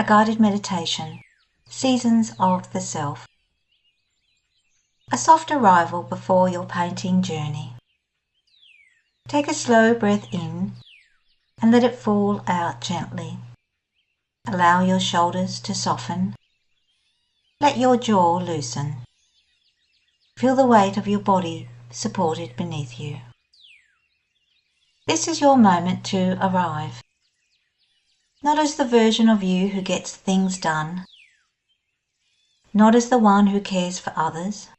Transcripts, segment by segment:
a guided meditation, Seasons of the Self. A soft arrival before your painting journey. Take a slow breath in and let it fall out gently. Allow your shoulders to soften. Let your jaw loosen. Feel the weight of your body supported beneath you. This is your moment to arrive. Not as the version of you who gets things done, not as the one who cares for others,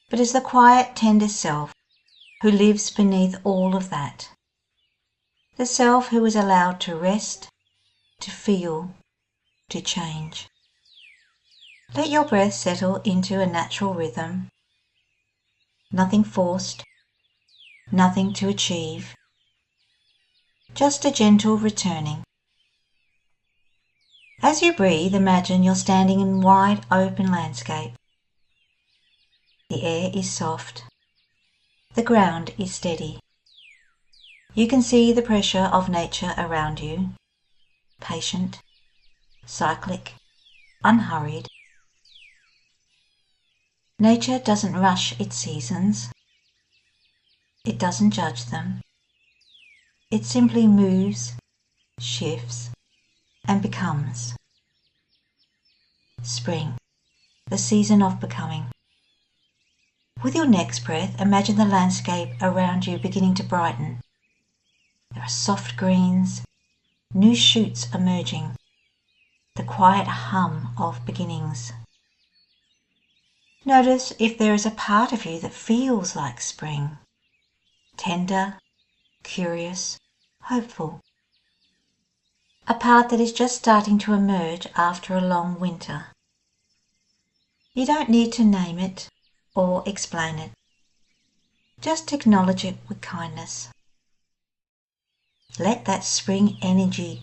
but as the quiet, tender self who lives beneath all of that. The self who is allowed to rest, to feel, to change. Let your breath settle into a natural rhythm. Nothing forced, nothing to achieve, just a gentle returning. As you breathe, imagine you're standing in wide open landscape. The air is soft. The ground is steady. You can see the pressure of nature around you, patient, cyclic, unhurried. Nature doesn't rush its seasons. It doesn't judge them. It simply moves, shifts, and becomes. Spring, the season of becoming. With your next breath, imagine the landscape around you beginning to brighten. There are soft greens, new shoots emerging, the quiet hum of beginnings. Notice if there is a part of you that feels like spring, tender, curious, hopeful. A part that is just starting to emerge after a long winter. You don't need to name it or explain it. Just acknowledge it with kindness. Let that spring energy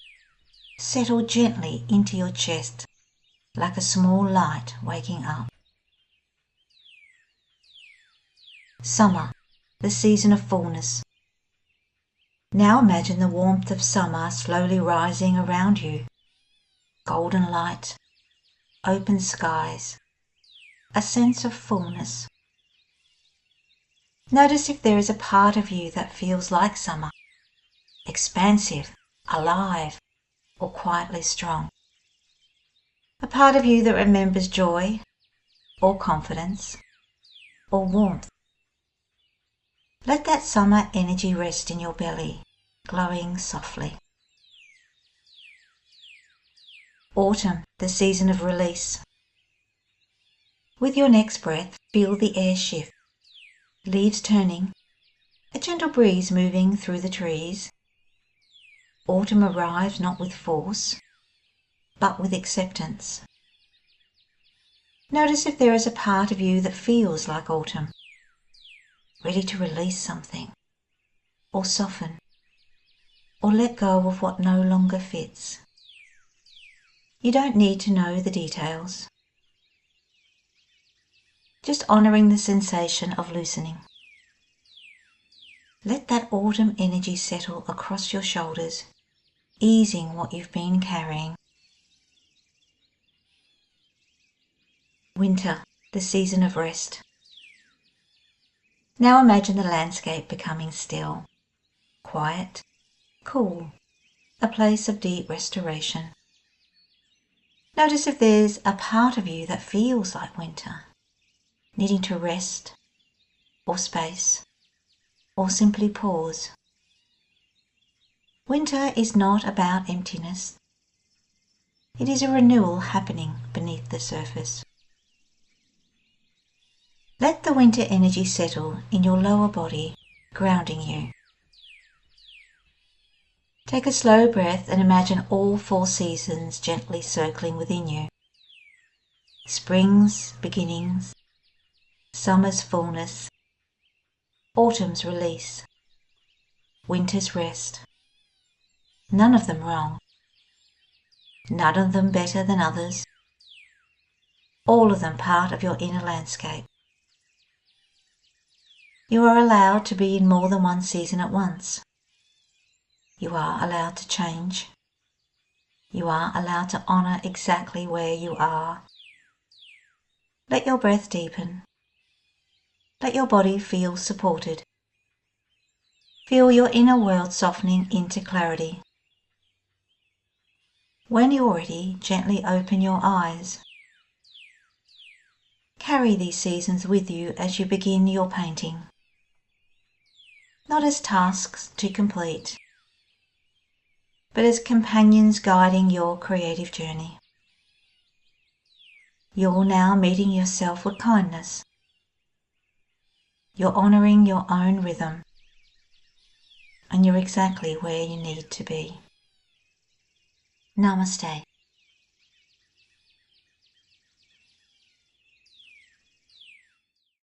settle gently into your chest like a small light waking up. Summer, the season of fullness. Now imagine the warmth of summer slowly rising around you. Golden light, open skies, a sense of fullness. Notice if there is a part of you that feels like summer, expansive, alive, or quietly strong. A part of you that remembers joy, or confidence, or warmth. Let that summer energy rest in your belly, glowing softly. Autumn, the season of release. With your next breath, feel the air shift. Leaves turning, a gentle breeze moving through the trees. Autumn arrives not with force, but with acceptance. Notice if there is a part of you that feels like autumn, ready to release something, or soften, or let go of what no longer fits. You don't need to know the details. Just honouring the sensation of loosening. Let that autumn energy settle across your shoulders, easing what you've been carrying. Winter, the season of rest. Now imagine the landscape becoming still, quiet, cool, a place of deep restoration. Notice if there's a part of you that feels like winter, needing to rest, or space, or simply pause. Winter is not about emptiness. It is a renewal happening beneath the surface. Let the winter energy settle in your lower body, grounding you. Take a slow breath and imagine all 4 seasons gently circling within you. Spring's beginnings, summer's fullness, autumn's release, winter's rest. None of them wrong. None of them better than others. All of them part of your inner landscape. You are allowed to be in more than one season at once. You are allowed to change. You are allowed to honour exactly where you are. Let your breath deepen. Let your body feel supported. Feel your inner world softening into clarity. When you're ready, gently open your eyes. Carry these seasons with you as you begin your painting, not as tasks to complete, but as companions guiding your creative journey. You're now meeting yourself with kindness. You're honouring your own rhythm, and you're exactly where you need to be. Namaste.